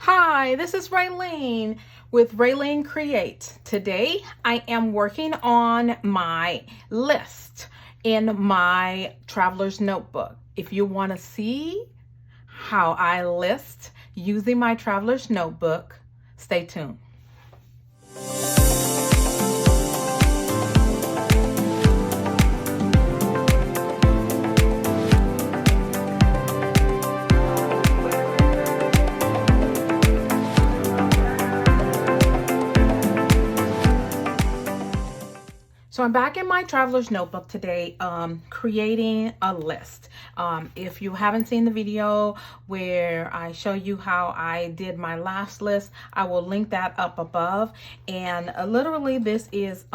Hi, this is Ralene with RaleneCreates. Today I am working on my list in my traveler's notebook. If you want to see how I list using my traveler's notebook, stay tuned. So I'm back in my traveler's notebook today, creating a list. If you haven't seen the video where I show you how I did my last list, I will link that up above. And literally this is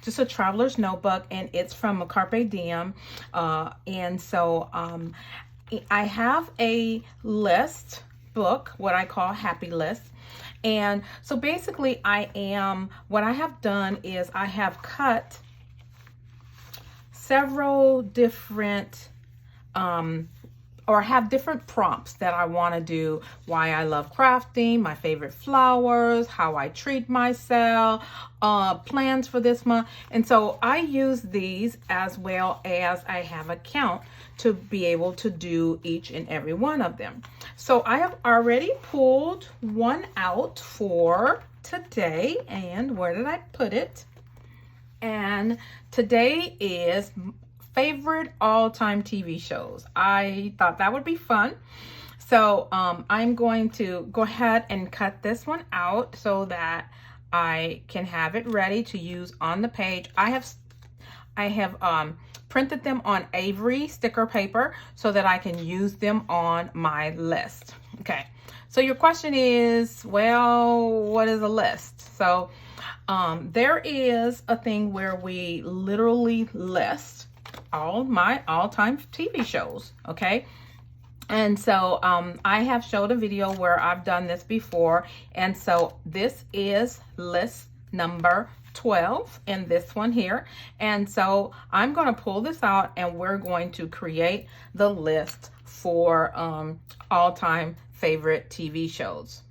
just a traveler's notebook, and it's from a Carpe Diem. I have a list book, what I call happy list. And so basically what I have done is I have cut several different, or have different prompts that I want to do. Why I love crafting, my favorite flowers, how I treat myself, plans for this month. And so I use these as well as I have a count to be able to do each and every one of them. So I have already pulled one out for today. And where did I put it? And today is favorite all-time TV shows. I thought that would be fun. So I'm going to go ahead and cut this one out so that I can have it ready to use on the page. I have printed them on Avery sticker paper so that I can use them on my list. Okay, so your question is, well, what is a list? So there is a thing where we literally list all my all-time TV shows, okay? And so I have showed a video where I've done this before, and so this is list number 12 in this one here. And so I'm going to pull this out and we're going to create the list for all-time favorite TV shows.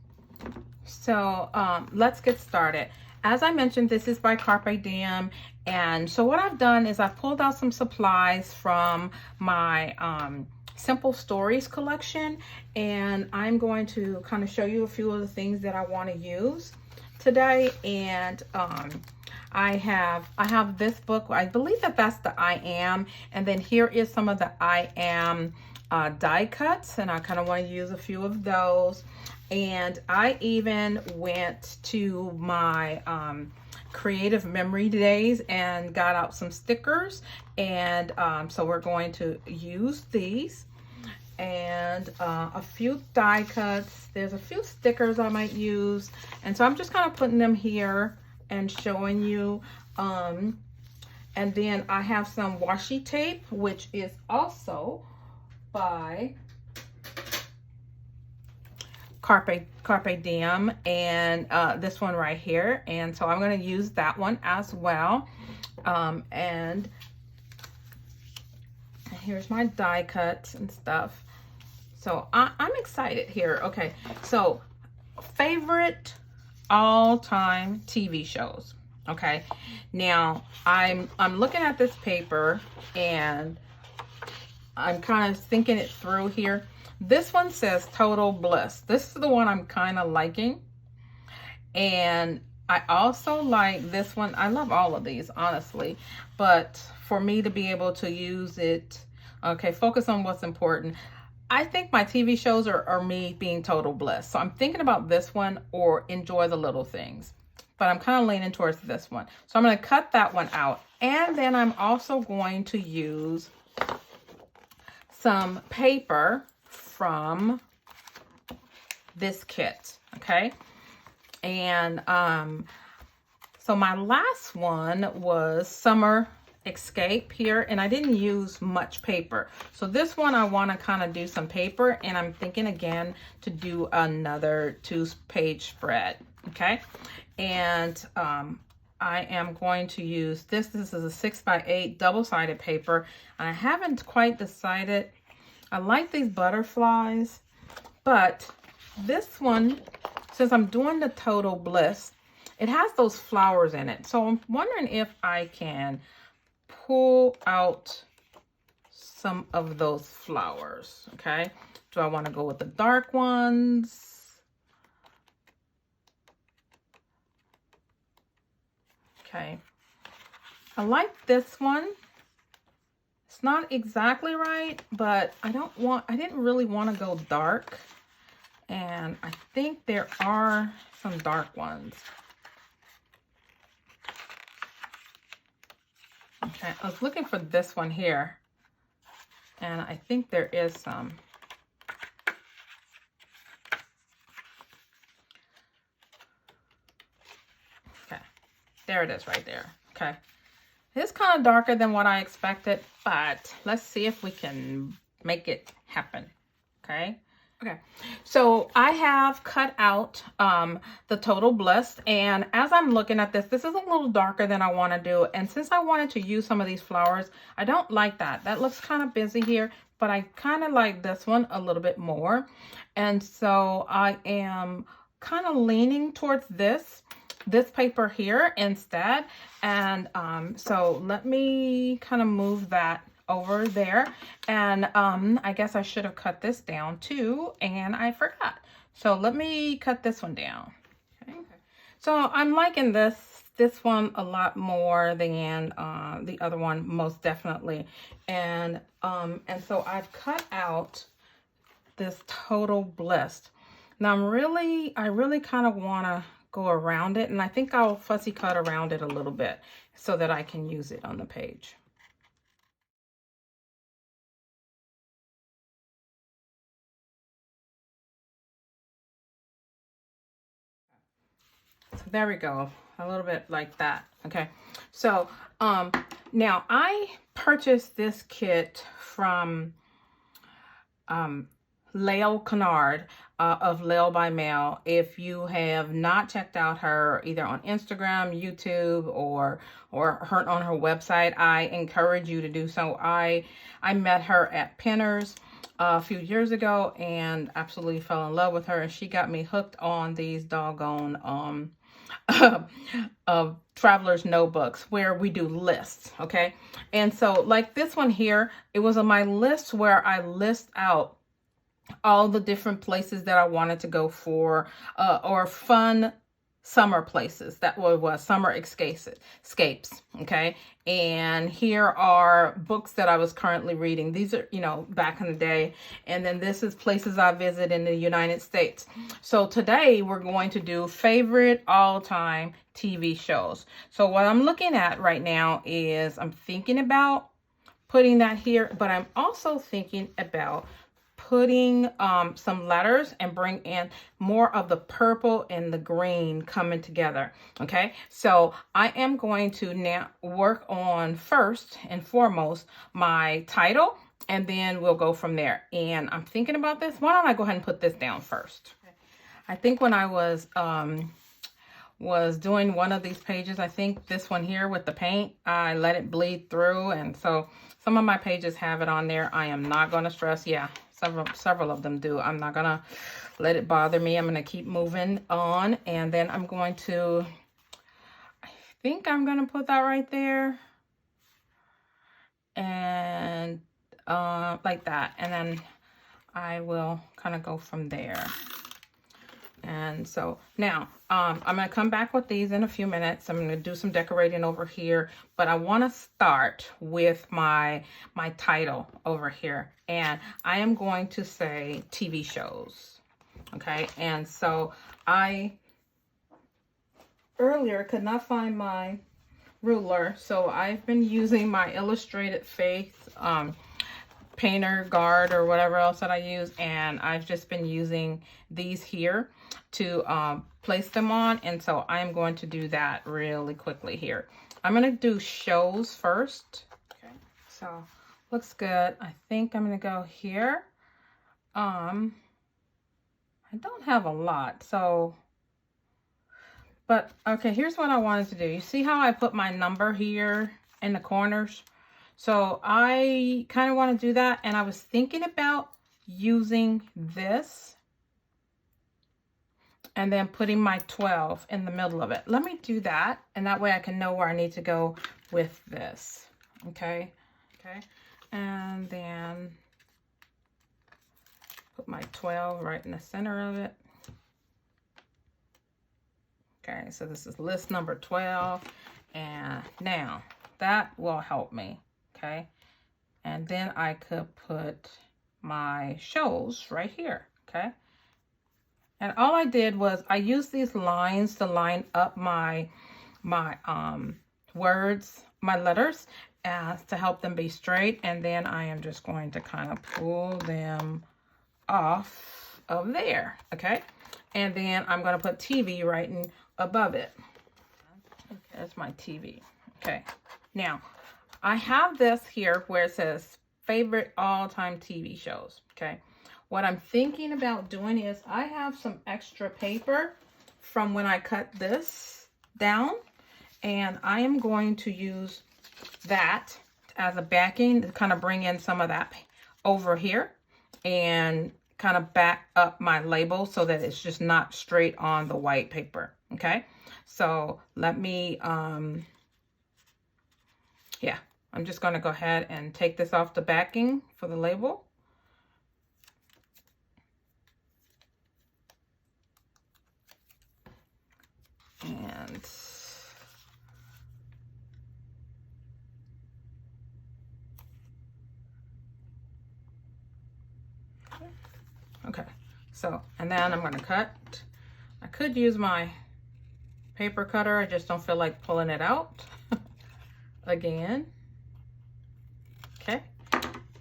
So let's get started. As I mentioned, this is by Carpe Diem. And so what I've done is I've pulled out some supplies from my Simple Stories collection, and I'm going to kind of show you a few of the things that I want to use today. And I have this book. I believe that's the I Am, and then here is some of the I Am die cuts, and I kind of want to use a few of those. And I even went to my creative memory days and got out some stickers, and so we're going to use these. And a few die cuts. There's a few stickers I might use, and so I'm just kind of putting them here and showing you. And then I have some washi tape, which is also by Carpe Diem, and this one right here. And so I'm going to use that one as well. And here's my die cuts and stuff. So I'm excited here. Okay, so favorite all-time TV shows. Okay, now I'm looking at this paper and I'm kind of thinking it through here. This one says Total Bliss. This is the one I'm kind of liking. And I also like this one. I love all of these, honestly. But for me to be able to use it, okay, focus on what's important. I think my TV shows are me being total bliss. So I'm thinking about this one or Enjoy the Little Things. But I'm kind of leaning towards this one. So I'm going to cut that one out. And then I'm also going to use some paper from this kit, okay? And so my last one was Summer Escape here, and I didn't use much paper. So this one I want to kind of do some paper, and I'm thinking again to do another 2-page spread, okay? And I am going to use this. This is a 6x8 double-sided paper. I haven't quite decided. I like these butterflies, but this one, since I'm doing the Total Bliss, it has those flowers in it. So I'm wondering if I can pull out some of those flowers, okay? Do I want to go with the dark ones? Okay. I like this one. It's not exactly right, but I didn't really want to go dark. And I think there are some dark ones. Okay, I was looking for this one here, and I think there is some. Okay, there it is right there. Okay, it's kind of darker than what I expected, but let's see if we can make it happen. Okay. Okay, so I have cut out the Total Bliss, and as I'm looking at this, this is a little darker than I want to do, and since I wanted to use some of these flowers, I don't like that. That looks kind of busy here, but I kind of like this one a little bit more, and so I am kind of leaning towards this paper here instead, and so let me kind of move that over there, and I guess I should have cut this down too, and I forgot. So let me cut this one down. Okay. So I'm liking this one a lot more than the other one, most definitely. And so I've cut out this Total Bliss. Now I really kind of want to go around it, and I think I'll fussy cut around it a little bit so that I can use it on the page. So there we go, a little bit like that. Okay, so now I purchased this kit from Lael Kennard of Lael by Mail. If you have not checked out her either on Instagram, YouTube, or her on her website, I encourage you to do so. I met her at Pinners a few years ago and absolutely fell in love with her, and she got me hooked on these doggone traveler's notebooks where we do lists. Okay, and so like this one here, it was on my list where I list out all the different places that I wanted to go for, or fun summer places that were summer escapes. Okay, and here are books that I was currently reading. These are, you know, back in the day, and then this is places I visit in the United States. So today we're going to do favorite all-time TV shows. So what I'm looking at right now is I'm thinking about putting that here, but I'm also thinking about putting some letters and bring in more of the purple and the green coming together. Okay, so I am going to now work on first and foremost my title, and then we'll go from there. And I'm thinking about this. Why don't I go ahead and put this down first? I think when I was doing one of these pages, I think this one here with the paint, I let it bleed through, and so some of my pages have it on there. I am not going to stress. Yeah, several of them do. I'm not going to let it bother me. I'm going to keep moving on, and then I'm going to, I think I'm going to put that right there, and like that, and then I will kind of go from there. And so now I'm going to come back with these in a few minutes. I'm going to do some decorating over here, but I want to start with my title over here, and I am going to say TV shows. Okay, and so I earlier could not find my ruler, so I've been using my Illustrated Faith painter guard or whatever else that I use, and I've just been using these here to place them on, and so I'm going to do that really quickly here. I'm going to do shows first. Okay, so looks good. I think I'm going to go here. I don't have a lot, so, but okay, here's what I wanted to do. You see how I put my number here in the corners? So I kind of want to do that, and I was thinking about using this and then putting my 12 in the middle of it. Let me do that, and that way I can know where I need to go with this. Okay, and then put my 12 right in the center of it. Okay, so this is list number 12, and now that will help me. Okay, and then I could put my shows right here. Okay, and all I did was I used these lines to line up my words, my letters, to help them be straight, and then I am just going to kind of pull them off of there. Okay, and then I'm going to put TV right in above it. Okay, that's my TV. Okay, now I have this here where it says favorite all-time TV shows. Okay, what I'm thinking about doing is I have some extra paper from when I cut this down, and I am going to use that as a backing to kind of bring in some of that over here and kind of back up my label so that it's just not straight on the white paper. Okay, so let me yeah, I'm just going to go ahead and take this off the backing for the label. And okay, so, and then I'm going to cut. I could use my paper cutter. I just don't feel like pulling it out again. Okay,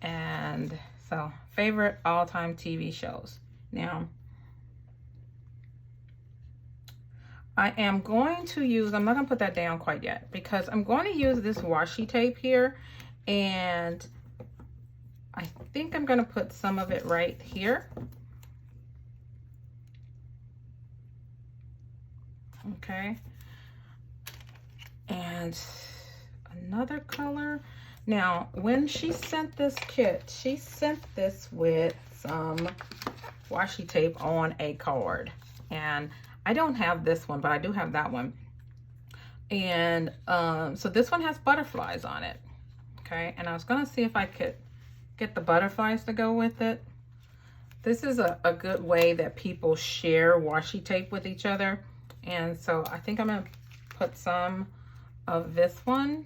and so favorite all-time TV shows. Now I am going to use, I'm not going to put that down quite yet because I'm going to use this washi tape here, and I think I'm going to put some of it right here. Okay, and another color. Now, when she sent this kit, she sent this with some washi tape on a card, and I don't have this one, but I do have that one. And so this one has butterflies on it. Okay, and I was going to see if I could get the butterflies to go with it. This is a good way that people share washi tape with each other. And so I think I'm going to put some of this one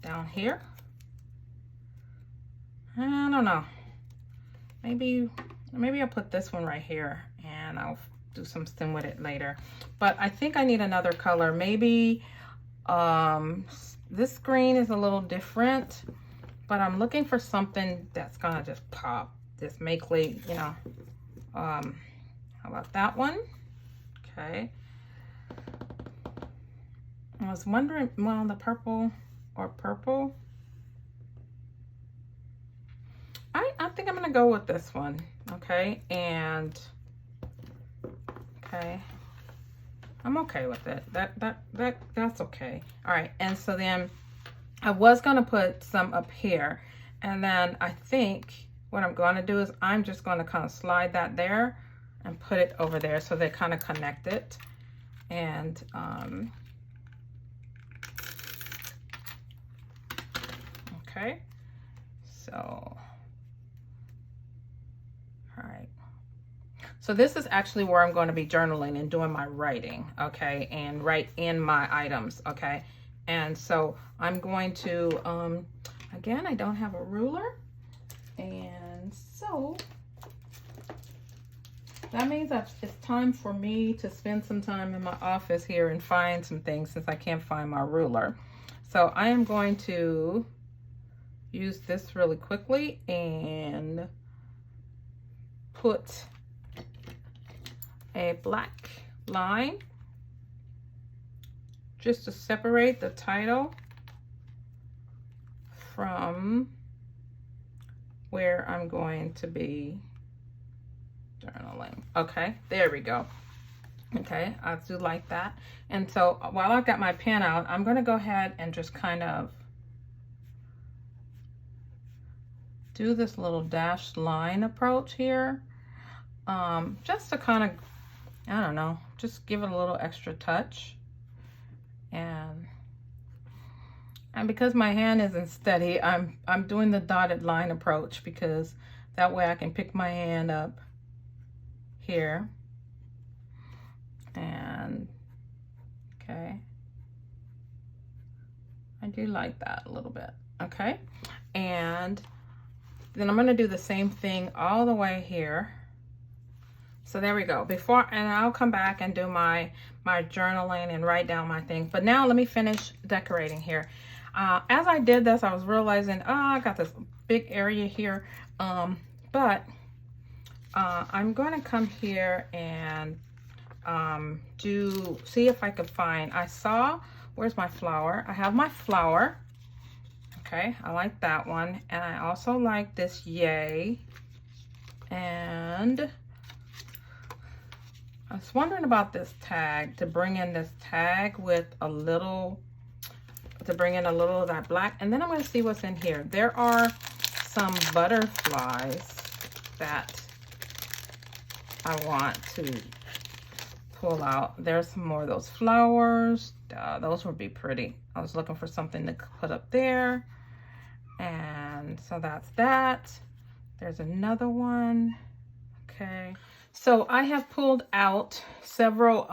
down here. I don't know. Maybe I'll put this one right here, and I'll do something with it later. But I think I need another color. Maybe this green is a little different, but I'm looking for something that's gonna just pop, just make, you know. How about that one? Okay. I was wondering, well, the purple or purple. I think I'm gonna go with this one. Okay, and okay, I'm okay with it. That's okay. All right, and so then I was gonna put some up here, and then I think what I'm gonna do is I'm just gonna kind of slide that there and put it over there so they kind of connect it. And okay, so all right. So this is actually where I'm going to be journaling and doing my writing, okay, and write in my items, okay. And so I'm going to, again, I don't have a ruler, and so that means that it's time for me to spend some time in my office here and find some things since I can't find my ruler. So I am going to use this really quickly and put a black line just to separate the title from where I'm going to be journaling. Okay, there we go. Okay, I do like that. And so while I've got my pen out, I'm going to go ahead and just kind of do this little dashed line approach here. just to kind of, I don't know, just give it a little extra touch. And because my hand isn't steady, I'm doing the dotted line approach, because that way I can pick my hand up here. And okay, I do like that a little bit. Okay, and then I'm going to do the same thing all the way here. So there we go. And I'll come back and do my journaling and write down my things. But now let me finish decorating here. As I did this, I was realizing, I got this big area here. But I'm going to come here and see if I can find, where's my flower? I have my flower. Okay, I like that one. And I also like this yay. And I was wondering about this tag, to bring in this tag with to bring in a little of that black. And then I'm going to see what's in here. There are some butterflies that I want to pull out. There's some more of those flowers. Those would be pretty. I was looking for something to put up there. And so that's that. There's another one. Okay. So I have pulled out several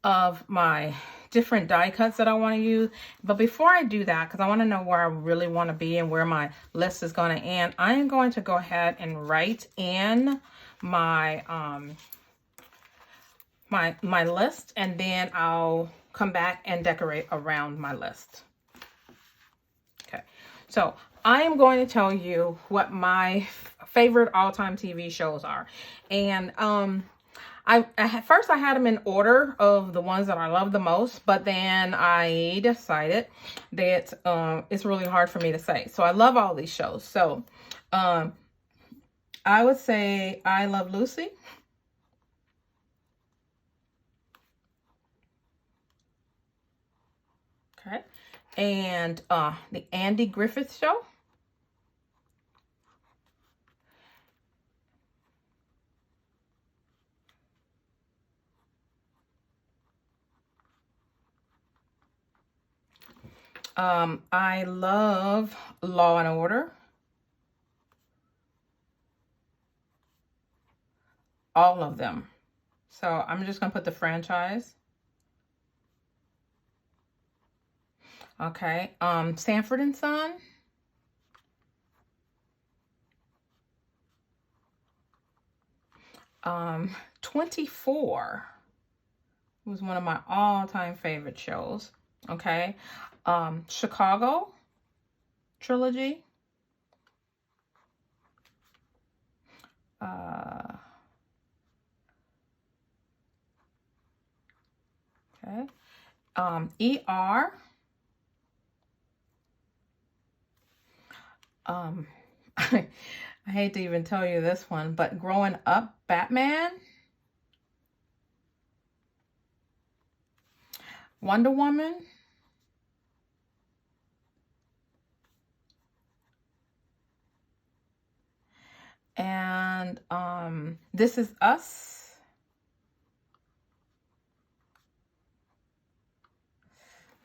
of my different die cuts that I want to use. But before I do that, because I want to know where I really want to be and where my list is going to end, I am going to go ahead and write in my my list, and then I'll come back and decorate around my list. Okay, so I am going to tell you what my favorite all-time TV shows are. And first I had them in order of the ones that I love the most, but then I decided that it's really hard for me to say. So I love all these shows. So I would say I Love Lucy. Okay. And the Andy Griffith Show. I love Law and Order. All of them. So I'm just going to put the franchise. Okay. Sanford and Son. Um, 24 was one of my all-time favorite shows. Okay. Chicago trilogy. Okay. ER. I hate to even tell you this one, but Growing Up, Batman. Wonder Woman. And This Is Us.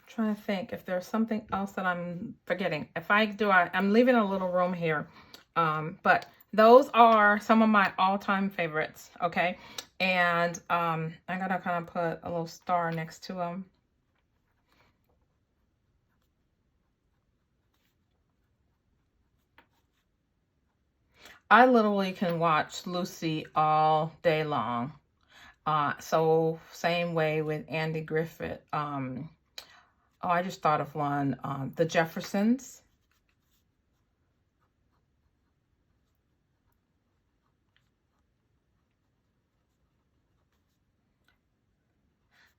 Trying to think if there's something else that I'm forgetting. If I do, I'm leaving a little room here. But those are some of my all-time favorites. Okay. And I'm gonna kind of put a little star next to them. I literally can watch Lucy all day long. So same way with Andy Griffith. Oh, I just thought of one, The Jeffersons.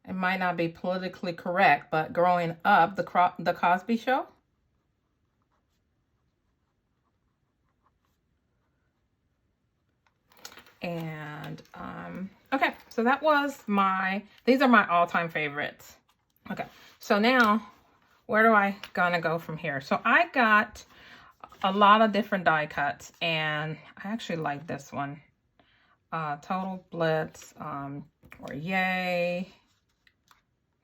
It might not be politically correct, but Growing Up, The Cosby Show. And, okay, so that was these are my all-time favorites. Okay, so now, where do I gonna go from here? So I got a lot of different die cuts, and I actually like this one. Total Blitz, or Yay.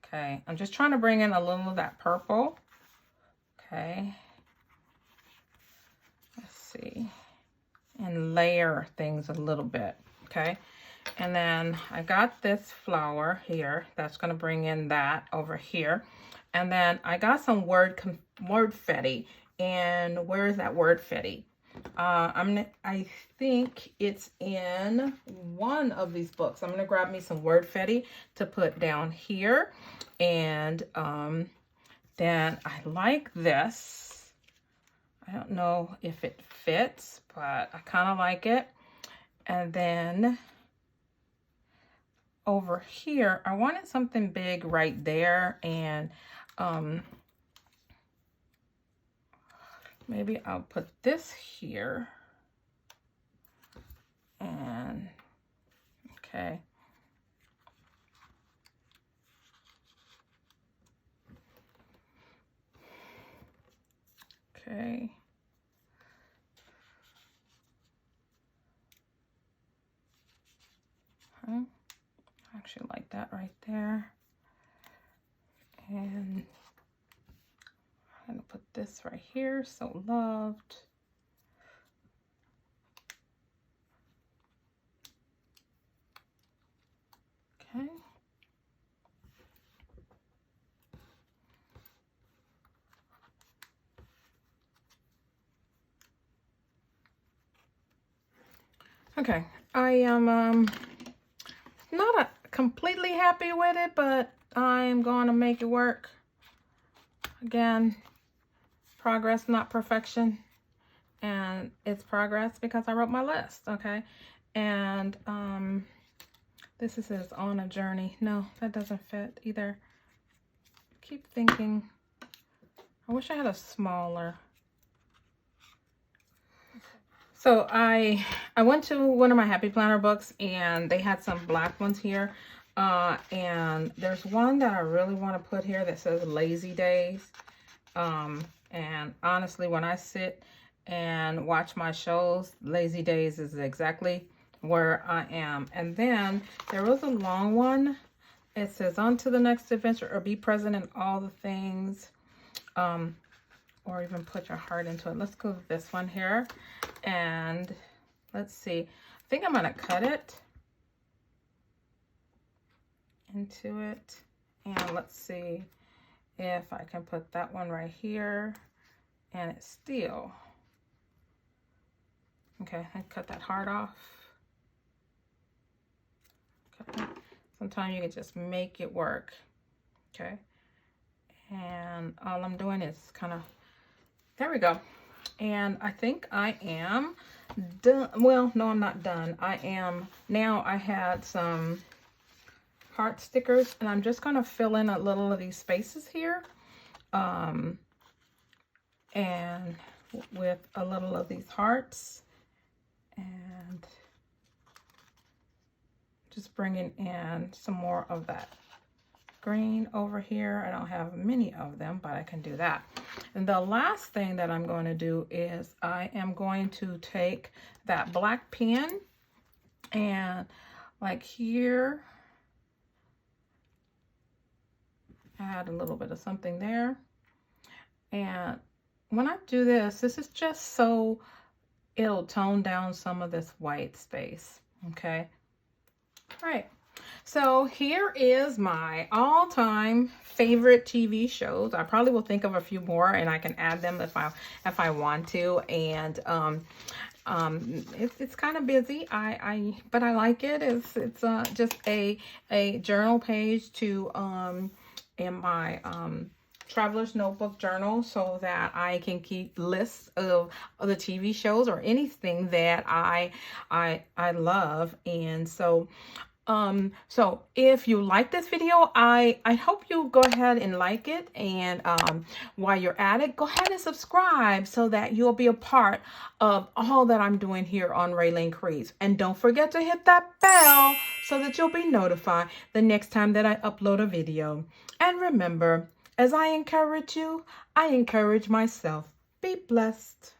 Okay, I'm just trying to bring in a little of that purple. Okay. Let's see. And layer things a little bit. Okay. And then I got this flower here. That's going to bring in that over here. And then I got some word fetty. And where is that word fetty? I think it's in one of these books. I'm gonna grab me some word fetty to put down here, and then I like this. I don't know if it fits, but I kind of like it. And then over here, I wanted something big right there, and maybe I'll put this here. And okay. Okay. I actually like that right there. And I'm gonna put this right here, So Loved. Okay. Okay, I am not completely happy with it, but I'm going to make it work. Again, progress, not perfection. And it's progress because I wrote my list, okay? And this is On a Journey. No, that doesn't fit either. Keep thinking. I wish I had a smaller. So I went to one of my Happy Planner books, and they had some black ones here. And there's one that I really want to put here that says Lazy Days. And honestly, when I sit and watch my shows, Lazy Days is exactly where I am. And then there was a long one. It says On to the Next Adventure, or Be Present in All the Things. Or even put your heart into it. Let's go with this one here. And let's see. I think I'm going to cut it into it. And let's see if I can put that one right here. And it's still. Okay, I cut that heart off. Okay. Sometimes you can just make it work. Okay. And all I'm doing is kind of, there we go. And I think I am done. Well, no, I'm not done. I am, now I had some heart stickers, and I'm just going to fill in a little of these spaces here. And with a little of these hearts. And just bringing in some more of that green over here. I don't have many of them, but I can do that. And the last thing that I'm going to do is I am going to take that black pen and like here, add a little bit of something there. And when I do this, this is just so it'll tone down some of this white space. Okay. All right. So here is my all-time favorite TV shows. I probably will think of a few more, and I can add them if I want to. And it's kind of busy. But I like it. It's just a journal page to in my Traveler's Notebook journal, so that I can keep lists of the TV shows or anything that I love. And so so if you like this video, I hope you go ahead and like it. And while you're at it, go ahead and subscribe so that you'll be a part of all that I'm doing here on RaleneCreates. And don't forget to hit that bell so that you'll be notified the next time that I upload a video. And remember, as I encourage you, I encourage myself. Be blessed.